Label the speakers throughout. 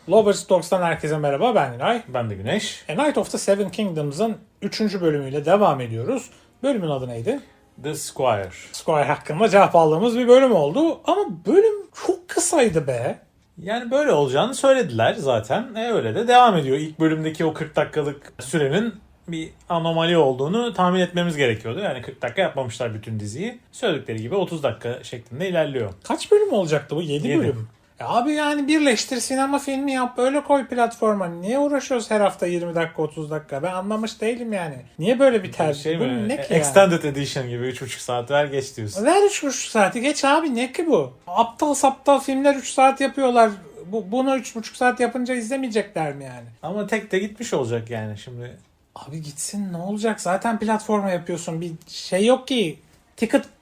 Speaker 1: Lovers Dogs'tan herkese merhaba, ben Günay.
Speaker 2: Ben de Güneş.
Speaker 1: A Night of the Seven Kingdoms'ın 3. bölümüyle devam ediyoruz. Bölümün adı neydi?
Speaker 2: The Squire.
Speaker 1: Squire hakkında cevap aldığımız bir bölüm oldu. Ama bölüm çok kısaydı be.
Speaker 2: Yani böyle olacağını söylediler zaten. Öyle de devam ediyor. İlk bölümdeki o 40 dakikalık sürenin bir anomali olduğunu tahmin etmemiz gerekiyordu. Yani 40 dakika yapmamışlar bütün diziyi. Söyledikleri gibi 30 dakika şeklinde ilerliyor.
Speaker 1: Kaç bölüm olacaktı bu? 7
Speaker 2: Yedi.
Speaker 1: bölüm. Abi yani birleştir, sinema filmi yap, öyle koy platforma. Niye uğraşıyoruz her hafta 20 dakika 30 dakika? Ben anlamış değilim yani. Niye böyle bir tercih?
Speaker 2: Şey
Speaker 1: Bu
Speaker 2: mi?
Speaker 1: ne ki yani?
Speaker 2: Extended Edition gibi 3,5 saat ver geç diyorsun.
Speaker 1: Ver 3,5 saati geç abi, ne ki bu? Aptal saptal filmler 3 saat yapıyorlar. Bunu 3,5 saat yapınca izlemeyecekler mi yani?
Speaker 2: Ama tek de gitmiş olacak yani şimdi.
Speaker 1: Abi gitsin, ne olacak? Zaten platforma yapıyorsun. Bir şey yok ki.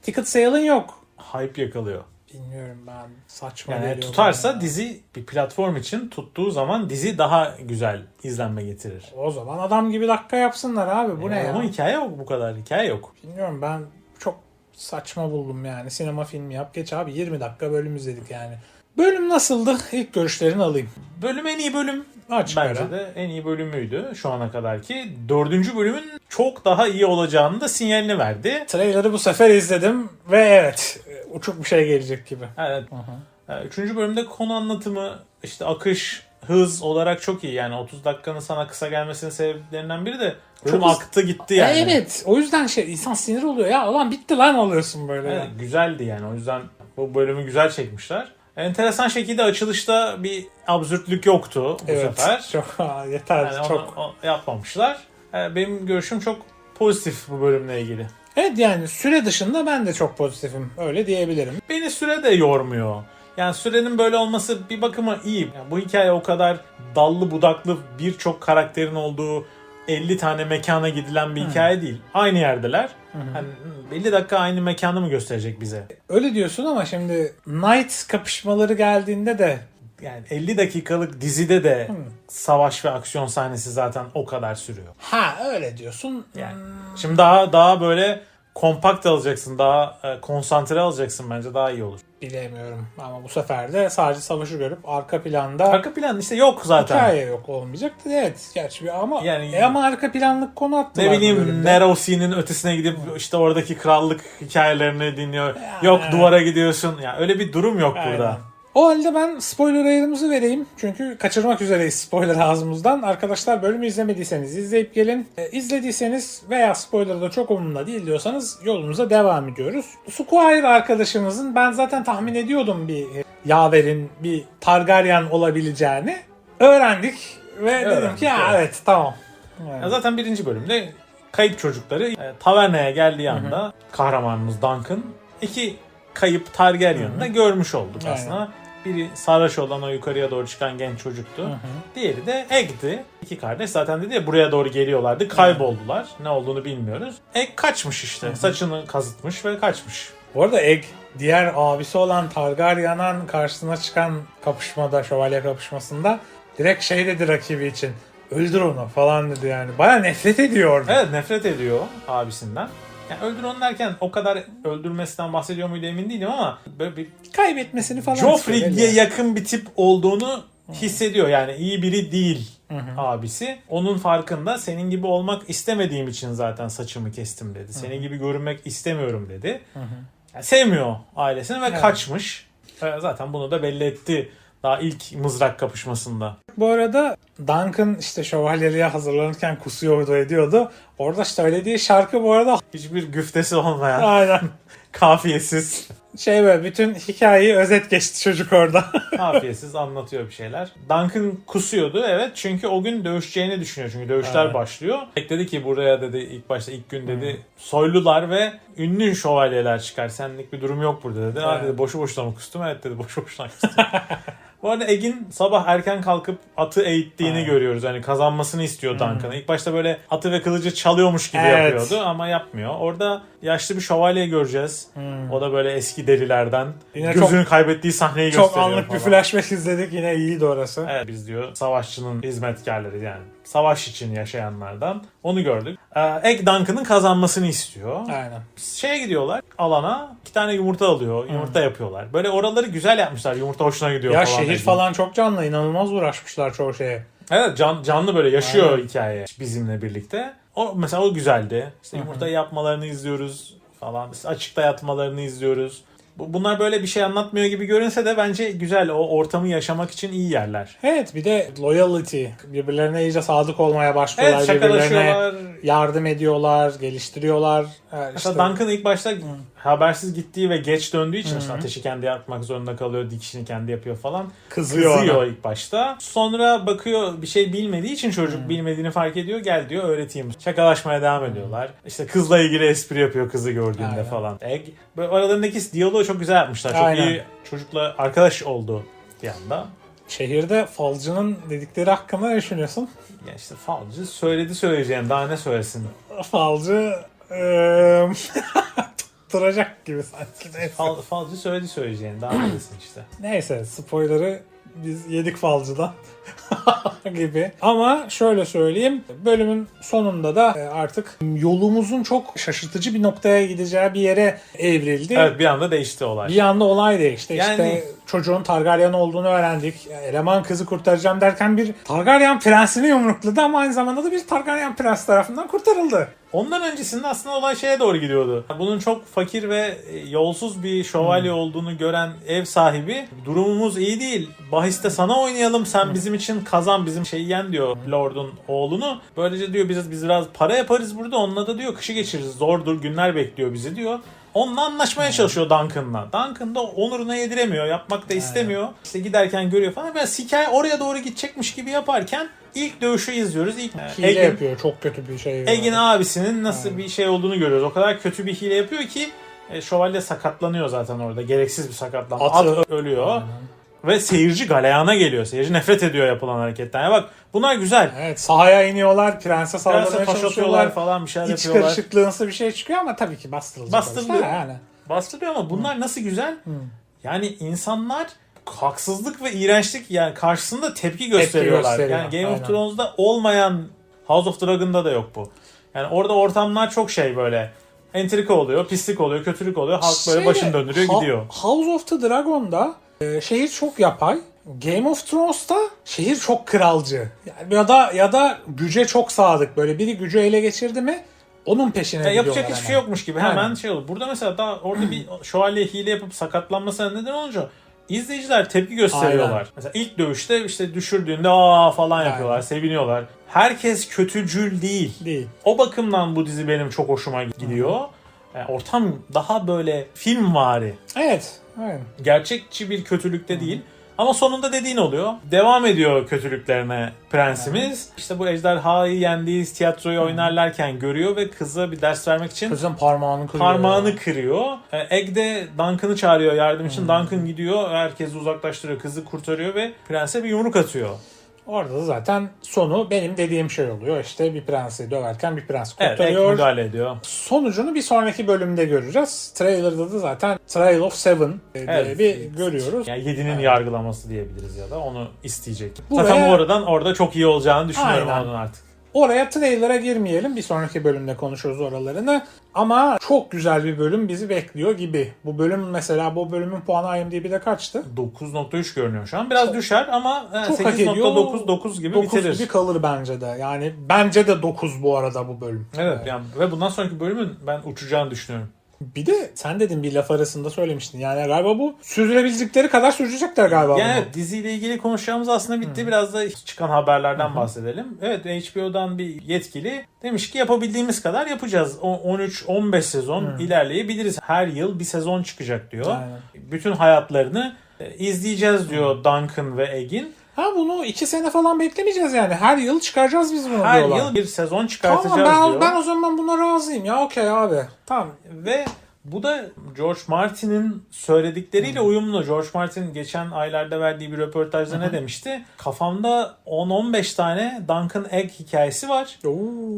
Speaker 1: Ticket sale'ın yok.
Speaker 2: Hype yakalıyor.
Speaker 1: Bilmiyorum, ben saçma
Speaker 2: Yani
Speaker 1: geliyor
Speaker 2: tutarsa
Speaker 1: bana.
Speaker 2: dizi bir platform için tuttuğu zaman dizi daha güzel izlenme getirir.
Speaker 1: O zaman adam gibi dakika yapsınlar abi. Bu ne ya?
Speaker 2: Ama hikaye yok bu kadar. Hikaye yok.
Speaker 1: Bilmiyorum, ben çok saçma buldum yani. Sinema filmi yap geç abi, 20 dakika bölüm izledik yani. Bölüm nasıldı? İlk görüşlerini alayım.
Speaker 2: Bölüm en iyi bölüm.
Speaker 1: Açık
Speaker 2: Bence
Speaker 1: ara.
Speaker 2: de en iyi bölümüydü şu ana kadar ki. 4. bölümün çok daha iyi olacağını da sinyalini verdi.
Speaker 1: Trailer'ı bu sefer izledim ve evet, uçuk bir şey gelecek gibi.
Speaker 2: Evet. 3. bölümde konu anlatımı, işte akış, hız olarak çok iyi. Yani 30 dakikanın sana kısa gelmesinin sebeplerinden biri de bölüm
Speaker 1: Çok
Speaker 2: aktı gitti yani.
Speaker 1: Evet, o yüzden insan sinir oluyor ya. Ulan bitti lan oluyorsun böyle.
Speaker 2: Evet,
Speaker 1: Ya.
Speaker 2: güzeldi yani. O yüzden bu bölümü güzel çekmişler. Enteresan şekilde açılışta bir absürtlük yoktu bu
Speaker 1: Evet,
Speaker 2: sefer.
Speaker 1: çok yeter,
Speaker 2: Yani
Speaker 1: çok.
Speaker 2: onu yapmamışlar. Benim görüşüm çok pozitif bu bölümle ilgili.
Speaker 1: Evet, yani süre dışında ben de çok pozitifim. Öyle diyebilirim.
Speaker 2: Beni süre de yormuyor. Yani sürenin böyle olması bir bakıma iyi. Yani bu hikaye o kadar dallı budaklı birçok karakterin olduğu 50 tane mekana gidilen bir hikaye değil. Aynı yerdeler. Hani 50 dakika aynı mekanı mı gösterecek bize?
Speaker 1: Öyle diyorsun ama şimdi Knight kapışmaları geldiğinde de
Speaker 2: Yani 50 dakikalık dizide de savaş ve aksiyon sahnesi zaten o kadar sürüyor.
Speaker 1: öyle diyorsun.
Speaker 2: Yani şimdi daha böyle kompakt alacaksın, daha konsantre alacaksın, bence daha iyi olur.
Speaker 1: Bilemiyorum ama bu sefer de sadece savaşı görüp arka planda
Speaker 2: Arka plan işte yok zaten.
Speaker 1: hikaye yok olmayacaktı. Evet, gerçi ama
Speaker 2: Yani-
Speaker 1: ama arka planlık konu attılar.
Speaker 2: Ne
Speaker 1: bu
Speaker 2: bileyim,
Speaker 1: bölümde.
Speaker 2: Narrow Sea'nin ötesine gidip işte oradaki krallık hikayelerini dinliyor.
Speaker 1: Yani-
Speaker 2: Yok duvara gidiyorsun. Ya öyle bir durum yok
Speaker 1: Aynen.
Speaker 2: burada.
Speaker 1: O halde ben spoiler ayarımızı vereyim. Çünkü kaçırmak üzereyiz spoiler ağzımızdan. Arkadaşlar, bölümü izlemediyseniz izleyip gelin. İzlediyseniz veya spoiler da çok umurumda değil diyorsanız yolumuza devam ediyoruz. Squire arkadaşımızın, ben zaten tahmin ediyordum bir yaverin, bir Targaryen olabileceğini. Öğrendik ve dedim
Speaker 2: Öğrendik,
Speaker 1: ki ya
Speaker 2: evet.
Speaker 1: evet, tamam. Yani.
Speaker 2: Ya zaten birinci bölümde kayıp çocukları tavernaya geldiği anda kahramanımız Duncan iki kayıp Targaryen'ı da görmüş olduk
Speaker 1: Aynen.
Speaker 2: aslında. Biri sarhoş olan, o yukarıya doğru çıkan genç çocuktu. Diğeri de Egg'di. İki kardeş zaten dedi ya, buraya doğru geliyorlardı. Kayboldular. Ne olduğunu bilmiyoruz. Egg kaçmış işte. Saçını kazıtmış ve kaçmış.
Speaker 1: Bu arada Egg, diğer abisi olan Targaryen'ın karşısına çıkan kapışmada, şövalye kapışmasında direkt şey dedi rakibi için. Öldür onu falan dedi yani. Baya nefret ediyor.
Speaker 2: Evet, nefret ediyor abisinden. Yani öldür onu derken o kadar öldürmesinden bahsediyor muydu emin değilim ama böyle bir
Speaker 1: Kaybetmesini falan istiyor,
Speaker 2: Joffrey'e
Speaker 1: belli.
Speaker 2: yakın bir tip olduğunu hissediyor. Yani iyi biri değil abisi. Onun farkında. Senin gibi olmak istemediğim için zaten saçımı kestim dedi. Senin gibi görünmek istemiyorum dedi. Yani sevmiyor ailesini ve kaçmış. Zaten bunu da belli etti daha ilk mızrak kapışmasında.
Speaker 1: Bu arada Duncan işte şövalyeliğe hazırlanırken kusuyordu, ediyordu. Orada söylediği şarkı bu arada
Speaker 2: Hiçbir güftesi olmayan,
Speaker 1: aynen
Speaker 2: kafiyesiz,
Speaker 1: şey, böyle bütün hikayeyi özet geçti çocuk orada.
Speaker 2: kafiyesiz anlatıyor bir şeyler. Duncan kusuyordu, evet, çünkü o gün dövüşeceğini düşünüyor. Çünkü dövüşler
Speaker 1: Evet.
Speaker 2: başlıyor. Dedi ki buraya dedi ilk gün dedi soylular ve ünlü şövalyeler çıkar. Senlik bir durum yok burada dedi.
Speaker 1: Evet.
Speaker 2: Ha dedi, boşu boşuna mı kustum? Evet dedi, boşu boşuna kustum. Bu arada Egg'in sabah erken kalkıp atı eğittiğini görüyoruz. Yani kazanmasını istiyor Duncan'a. İlk başta böyle atı ve kılıcı çalıyormuş gibi
Speaker 1: Evet.
Speaker 2: yapıyordu ama yapmıyor. Orada yaşlı bir şövalye göreceğiz. O da böyle eski derilerden.
Speaker 1: Yine
Speaker 2: Gözünü kaybettiği sahneyi
Speaker 1: Çok
Speaker 2: gösteriyor
Speaker 1: anlık
Speaker 2: falan.
Speaker 1: bir flashback izledik, yine iyiydi orası.
Speaker 2: Evet, biz diyor savaşçının hizmetkarları, yani savaş için yaşayanlardan. Onu gördük. Egg Duncan'ın kazanmasını istiyor.
Speaker 1: Aynen.
Speaker 2: Şeye gidiyorlar, alana 2 tane yumurta alıyor. Yumurta yapıyorlar. Böyle oraları güzel yapmışlar. Yumurta hoşuna gidiyor
Speaker 1: Ya
Speaker 2: falan.
Speaker 1: şehir Şehir falan çok canlı. İnanılmaz uğraşmışlar çoğu şeye.
Speaker 2: Evet, canlı böyle yaşıyor
Speaker 1: Aynen.
Speaker 2: hikaye bizimle birlikte. O mesela o güzeldi. İşte yumurta yapmalarını izliyoruz falan. İşte açıkta yatmalarını izliyoruz. Bunlar böyle bir şey anlatmıyor gibi görünse de bence güzel. O ortamı yaşamak için iyi yerler.
Speaker 1: Evet, bir de loyalty. Birbirlerine iyice sadık olmaya başlıyorlar.
Speaker 2: Evet,
Speaker 1: Birbirlerine
Speaker 2: şakalaşıyorlar.
Speaker 1: yardım ediyorlar, geliştiriyorlar.
Speaker 2: Mesela Duncan ilk başta habersiz gittiği ve geç döndüğü için işte ateşi kendi yakmak zorunda kalıyor. Dikişini kendi yapıyor falan.
Speaker 1: Kızıyor ona.
Speaker 2: ilk başta. Sonra bakıyor bir şey bilmediği için çocuk bilmediğini fark ediyor. Gel diyor öğreteyim. Şakalaşmaya devam ediyorlar. İşte kızla ilgili espri yapıyor kızı gördüğünde
Speaker 1: Aynen.
Speaker 2: falan. Böyle aralarındaki diyaloğu çok güzel yapmışlar. Çok
Speaker 1: Aynen.
Speaker 2: iyi çocukla arkadaş oldu bir anda.
Speaker 1: Şehirde falcının dedikleri hakkında ne düşünüyorsun?
Speaker 2: Ya işte falcı söyleyeceğim. Daha ne söylesin?
Speaker 1: Falcı tutturacak gibi sanki. Neyse.
Speaker 2: Falcı söyleyeceğini. Daha ne desin işte.
Speaker 1: Neyse, spoiler'ı biz yedik falcıdan gibi. Ama şöyle söyleyeyim, bölümün sonunda da artık yolumuzun çok şaşırtıcı bir noktaya gideceği bir yere evrildi.
Speaker 2: Evet, bir anda değişti olay.
Speaker 1: Bir anda olay değişti.
Speaker 2: Yani-
Speaker 1: İşte çocuğun Targaryen olduğunu öğrendik. Eleman kızı kurtaracağım derken bir Targaryen prensini yumrukladı ama aynı zamanda da bir Targaryen prens tarafından kurtarıldı.
Speaker 2: Ondan öncesinde aslında olay şeye doğru gidiyordu. Bunun çok fakir ve yolsuz bir şövalye olduğunu gören ev sahibi, durumumuz iyi değil. Bahiste sana oynayalım, sen bizim için kazan, bizim şeyi yen diyor Lord'un oğlunu. Böylece diyor biz biraz para yaparız burada, onunla da diyor kışı geçiririz. Zordur, günler bekliyor bizi diyor. Onunla anlaşmaya çalışıyor Duncan'la. Duncan da onuruna yediremiyor. Yapmak da istemiyor. İşte giderken görüyor falan. Biraz hikaye oraya doğru gidecekmiş gibi yaparken ilk dövüşü izliyoruz. İlk
Speaker 1: Hile yapıyor. Çok kötü bir şey.
Speaker 2: Egin abisinin nasıl bir şey olduğunu görüyoruz. O kadar kötü bir hile yapıyor ki şövalye sakatlanıyor zaten orada. Gereksiz bir sakatlanma. At ölüyor.
Speaker 1: Aynen.
Speaker 2: Ve seyirci galeyana geliyor. Seyirci nefret ediyor yapılan hareketten. Ya bak bunlar güzel.
Speaker 1: Evet, sahaya iniyorlar, prense saldırmaya
Speaker 2: Prense taş
Speaker 1: çalışıyorlar.
Speaker 2: atıyorlar falan, bir şeyler
Speaker 1: İç
Speaker 2: yapıyorlar.
Speaker 1: karışıklığınsı bir şey çıkıyor ama tabii ki bastırılacak.
Speaker 2: Bastırılıyor.
Speaker 1: orası da Yani.
Speaker 2: Bastırıyor ama bunlar nasıl güzel? Yani insanlar haksızlık ve iğrençlik yani karşısında tepki gösteriyorlar.
Speaker 1: gösteriyor,
Speaker 2: Yani Game
Speaker 1: aynen.
Speaker 2: of Thrones'da olmayan, House of Dragon'da da yok bu. Yani orada ortamlar çok şey böyle entrika oluyor, pislik oluyor, kötülük oluyor. Halk böyle başını döndürüyor gidiyor.
Speaker 1: House of the Dragon'da şehir çok yapay. Game of Thrones'ta şehir çok kralcı. Yani ya da güce çok sadık. Böyle biri gücü ele geçirdi mi onun peşine gidiyorlar.
Speaker 2: Yapacak hiçbir
Speaker 1: hemen.
Speaker 2: şey yokmuş gibi hemen
Speaker 1: Aynen.
Speaker 2: şey olur. Burada mesela daha orada bir şövalye hile yapıp sakatlanmasına neden olunca izleyiciler tepki gösteriyorlar.
Speaker 1: Aynen.
Speaker 2: Mesela ilk dövüşte işte düşürdüğünde aa falan yapıyorlar,
Speaker 1: Aynen.
Speaker 2: seviniyorlar. Herkes kötücül değil.
Speaker 1: Değil.
Speaker 2: O bakımdan bu dizi benim çok hoşuma gidiyor. Yani ortam daha böyle filmvari.
Speaker 1: Evet. Aynen.
Speaker 2: Gerçekçi bir kötülükte değil. Ama sonunda dediğin oluyor. Devam ediyor kötülüklerine prensimiz. İşte bu ejderhayı yendiği tiyatroyu oynarlarken görüyor ve kıza bir ders vermek için
Speaker 1: Kızın parmağını kırıyor.
Speaker 2: parmağını kırıyor. Egg de Duncan'ı çağırıyor yardım için. Duncan gidiyor, herkesi uzaklaştırıyor, kızı kurtarıyor ve prense bir yumruk atıyor.
Speaker 1: Orada da zaten sonu benim dediğim şey oluyor. İşte bir prensi döverken bir prens
Speaker 2: Evet, Egg
Speaker 1: kurtarıyor.
Speaker 2: müdahale ediyor.
Speaker 1: Sonucunu bir sonraki bölümde göreceğiz. Trailer'da da zaten Trial of Seven diye
Speaker 2: Evet.
Speaker 1: bir görüyoruz.
Speaker 2: Yani 7'nin yargılaması diyebiliriz ya da onu isteyecek.
Speaker 1: Buraya-
Speaker 2: Zaten bu aradan orada çok iyi olacağını düşünüyorum
Speaker 1: Aynen.
Speaker 2: onun artık.
Speaker 1: Oraya trailer'a girmeyelim. Bir sonraki bölümde konuşuruz oralarını. Ama çok güzel bir bölüm bizi bekliyor gibi. Bu bölüm mesela bu bölümün puanı IMDb'de kaçtı?
Speaker 2: 9.3 görünüyor şu an. Biraz düşer ama
Speaker 1: Çok hak ediyor.
Speaker 2: 8.9 gibi
Speaker 1: 9
Speaker 2: bitirir.
Speaker 1: gibi kalır bence de. Yani bence de 9 bu arada bu bölüm.
Speaker 2: Evet yani ve bundan sonraki bölümün ben uçacağını düşünüyorum.
Speaker 1: Bir de sen dedin bir laf arasında söylemiştin. Yani galiba bu sürdürebildikleri kadar sürecekler galiba.
Speaker 2: Yani
Speaker 1: bunu.
Speaker 2: evet, diziyle ilgili konuşacağımız aslında bitti. Biraz da çıkan haberlerden bahsedelim. Evet, HBO'dan bir yetkili demiş ki yapabildiğimiz kadar yapacağız. 13-15 sezon ilerleyebiliriz. Her yıl bir sezon çıkacak diyor.
Speaker 1: Aynen.
Speaker 2: Bütün hayatlarını izleyeceğiz diyor Duncan ve Egg'in.
Speaker 1: Ha bunu 2 sene falan beklemeyeceğiz yani. Her yıl çıkaracağız biz bunu
Speaker 2: Her
Speaker 1: diyorlar.
Speaker 2: yıl bir sezon çıkartacağız
Speaker 1: Tamam
Speaker 2: diyor.
Speaker 1: ben o zaman buna razıyım ya. Okey abi. Tamam.
Speaker 2: Ve bu da George Martin'in söyledikleriyle uyumlu. George Martin geçen aylarda verdiği bir röportajda ne demişti? Kafamda 10-15 tane Duncan Egg hikayesi var.
Speaker 1: Oo.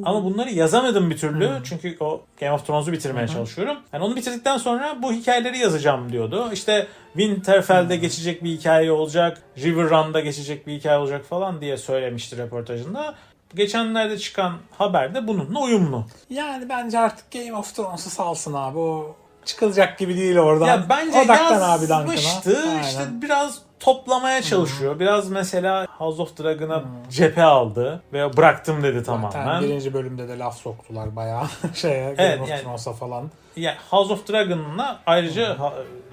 Speaker 2: Ama bunları yazamadım bir türlü. Çünkü o Game of Thrones'u bitirmeye çalışıyorum. Yani onu bitirdikten sonra bu hikayeleri yazacağım diyordu. İşte Winterfell'de geçecek bir hikaye olacak. River Run'da geçecek bir hikaye olacak falan diye söylemişti röportajında. Geçenlerde çıkan haber de bununla uyumlu.
Speaker 1: Yani bence artık Game of Thrones'u salsın abi. O çıkılacak gibi değil oradan.
Speaker 2: Ya bence
Speaker 1: Odaklan abi Duncan'a.
Speaker 2: yazmıştı.
Speaker 1: Aynen.
Speaker 2: İşte biraz toplamaya çalışıyor. Biraz mesela House of Dragon'a cephe aldı ve bıraktım dedi
Speaker 1: Zaten
Speaker 2: tamamen.
Speaker 1: birinci bölümde de laf soktular bayağı şeye,
Speaker 2: Evet,
Speaker 1: Game of
Speaker 2: yani-
Speaker 1: Thrones'a falan.
Speaker 2: Yani House of Dragon'la ayrıca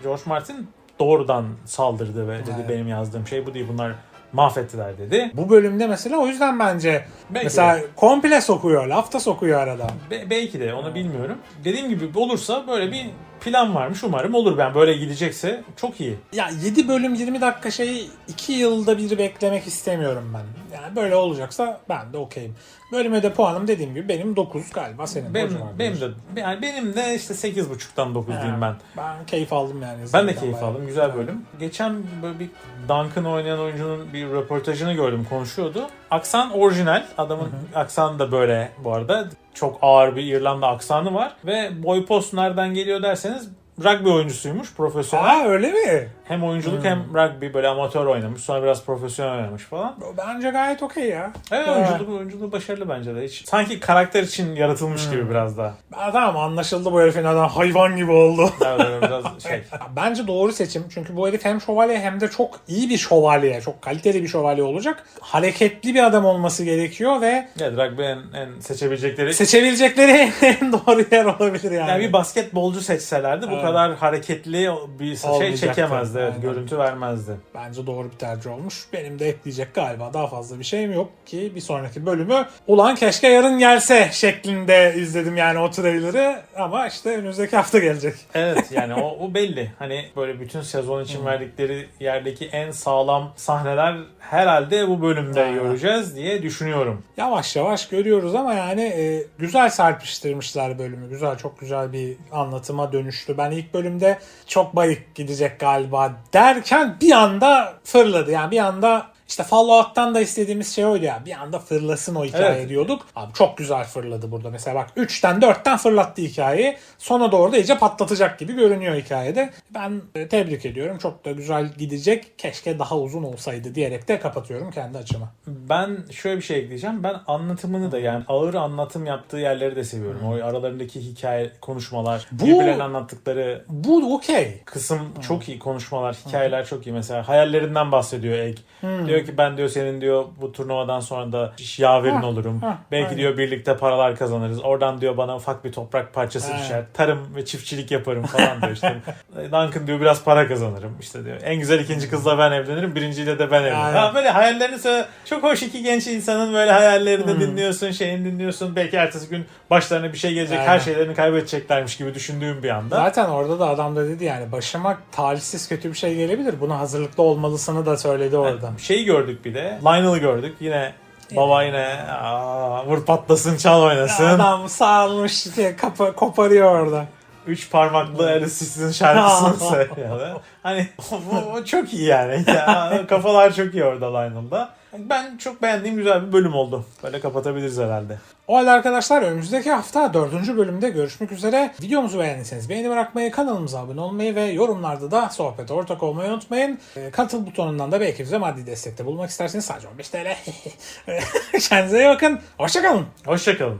Speaker 2: George Martin doğrudan saldırdı ve dedi
Speaker 1: Evet.
Speaker 2: benim yazdığım şey bu değil, bunlar mahvettiler dedi.
Speaker 1: Bu bölümde mesela o yüzden bence
Speaker 2: Belki
Speaker 1: mesela komple sokuyor, laf da sokuyor arada.
Speaker 2: Belki de onu bilmiyorum. Dediğim gibi olursa böyle bir plan varmış. Umarım olur. Ben böyle gidecekse çok iyi.
Speaker 1: Ya 7 bölüm 20 dakika şeyi 2 yılda bir beklemek istemiyorum ben. Yani böyle olacaksa ben de okeyim. Bölüme de puanım dediğim gibi benim 9 galiba senin.
Speaker 2: Benim de işte 8.5'tan 9 diyeyim ben.
Speaker 1: Ben keyif aldım yani.
Speaker 2: Ben de
Speaker 1: izlemekten
Speaker 2: keyif
Speaker 1: bayağı.
Speaker 2: aldım. Güzel bölüm. Geçen böyle bir Duncan oynayan oyuncunun bir röportajını gördüm. Konuşuyordu. Aksan orijinal. Adamın aksanı da böyle bu arada. Çok ağır bir İrlanda aksanı var. Ve boy post nereden geliyor derseniz rugby oyuncusuymuş. Profesyonel.
Speaker 1: Aa öyle mi?
Speaker 2: Hem oyunculuk hem rugby böyle amatör oynamış. Sonra biraz profesyonel oynamış falan.
Speaker 1: Bence gayet okey ya.
Speaker 2: Evet, oyunculuğu başarılı bence de. Hiç sanki karakter için yaratılmış gibi biraz daha.
Speaker 1: Tamam anlaşıldı, bu herifin adam hayvan gibi oldu.
Speaker 2: Böyle biraz şey.
Speaker 1: Bence doğru seçim. Çünkü bu herif hem şövalye hem de çok iyi bir şövalye. Çok kaliteli bir şövalye olacak. Hareketli bir adam olması gerekiyor ve
Speaker 2: Evet, rugby en seçebilecekleri.
Speaker 1: seçebilecekleri en doğru yer olabilir yani.
Speaker 2: Yani bir basketbolcu seçselerdi bu kadar hareketli bir şey
Speaker 1: Olmayacaktı.
Speaker 2: çekemezdi. Evet,
Speaker 1: Aynen.
Speaker 2: görüntü vermezdi.
Speaker 1: Bence doğru bir tercih olmuş. Benim de ekleyecek galiba daha fazla bir şeyim yok ki bir sonraki bölümü ulan keşke yarın gelse şeklinde izledim yani o trailer'ı, ama işte önümüzdeki hafta gelecek.
Speaker 2: Evet, yani o belli. Hani böyle bütün sezon için verdikleri yerdeki en sağlam sahneler herhalde bu bölümde
Speaker 1: Aynen.
Speaker 2: göreceğiz diye düşünüyorum.
Speaker 1: Yavaş yavaş görüyoruz ama yani güzel serpiştirmişler bölümü. Güzel, çok güzel bir anlatıma dönüştü. Ben ilk bölümde çok bayık gidecek galiba derken bir anda fırladı. Yani bir anda işte Fallout'tan da istediğimiz şey oydu ya. Bir anda fırlasın o hikaye
Speaker 2: Evet.
Speaker 1: diyorduk. Abi çok güzel fırladı burada. Mesela bak 3'ten 4'ten fırlattı hikayeyi. Sona doğru da iyice patlatacak gibi görünüyor hikayede. Ben tebrik ediyorum. Çok da güzel gidecek. Keşke daha uzun olsaydı diyerek de kapatıyorum kendi açımı.
Speaker 2: Ben şöyle bir şey ekleyeceğim. Ben anlatımını da, yani ağır anlatım yaptığı yerleri de seviyorum. O aralarındaki hikaye, konuşmalar, birbirlerine anlattıkları
Speaker 1: Bu okey.
Speaker 2: kısım çok iyi, konuşmalar, hikayeler çok iyi. Mesela hayallerinden bahsediyor Egg. Diyor ki ben diyor senin diyor bu turnuvadan sonra da yaverin olurum. Belki
Speaker 1: aynen.
Speaker 2: diyor birlikte paralar kazanırız. Oradan diyor bana ufak bir toprak parçası düşer. Tarım ve çiftçilik yaparım falan diyor işte. Duncan diyor biraz para kazanırım. İşte diyor en güzel ikinci kızla ben evlenirim. Birinciyle de ben evlenirim.
Speaker 1: Aynen.
Speaker 2: Ha, böyle hayallerini söyle. Çok hoş, iki genç insanın böyle hayallerini dinliyorsun, şeyini dinliyorsun. Belki ertesi gün başlarına bir şey gelecek.
Speaker 1: Aynen.
Speaker 2: Her şeylerini kaybedeceklermiş gibi düşündüğüm bir anda.
Speaker 1: Zaten orada da adam da dedi yani başıma talihsiz kötü bir şey gelebilir. Buna hazırlıklı olmalısını da söyledi orada.
Speaker 2: Şeyi gördük bir de. Lionel'ı gördük. Yine baba yine vur patlasın, çal oynasın.
Speaker 1: Adam salmış koparıyor orada.
Speaker 2: Üç parmaklı Alice Cooper'ın şarkısını söylüyor. Hani o çok iyi yani. Ya, kafalar çok iyi orada Lionel'da. Ben çok beğendiğim güzel bir bölüm oldu. Böyle kapatabiliriz herhalde.
Speaker 1: O halde arkadaşlar önümüzdeki hafta 4. bölümde görüşmek üzere. Videomuzu beğendiyseniz beğeni bırakmayı, kanalımıza abone olmayı ve yorumlarda da sohbete ortak olmayı unutmayın. Katıl butonundan da belki bize maddi destekte bulmak isterseniz sadece 15 TL. Kendinize iyi bakın. Hoşçakalın.
Speaker 2: Hoşçakalın.